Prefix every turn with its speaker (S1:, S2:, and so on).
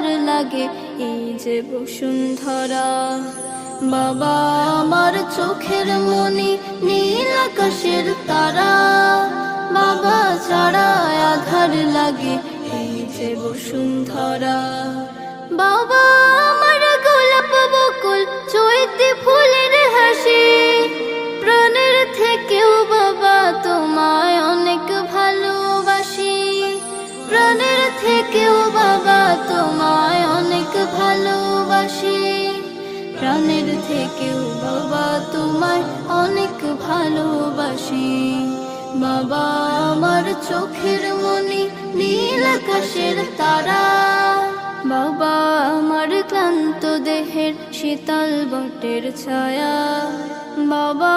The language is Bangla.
S1: আধার লাগে এই যে বসুন্ধরা। বাবা আমার চোখের মনি নীল আকাশের তারা, বাবা ছাড়া আধার লাগে এই যে বসুন্ধরা। বাবা আমার গোলাপ বকুল চৈতি ফুলের হাসি, প্রাণের থেকেও বাবা তোমায় অনেক ভালোবাসি, প্রাণের থেকেও বাবা তোমায় অনেক ভালোবাসি, প্রাণের থেকেও বাবা তোমায় অনেক ভালোবাসি। বাবা আমার চোখের মনি নীল আকাশের তারা, বাবা আমার ক্লান্ত দেহের শীতল বটের ছায়া, বাবা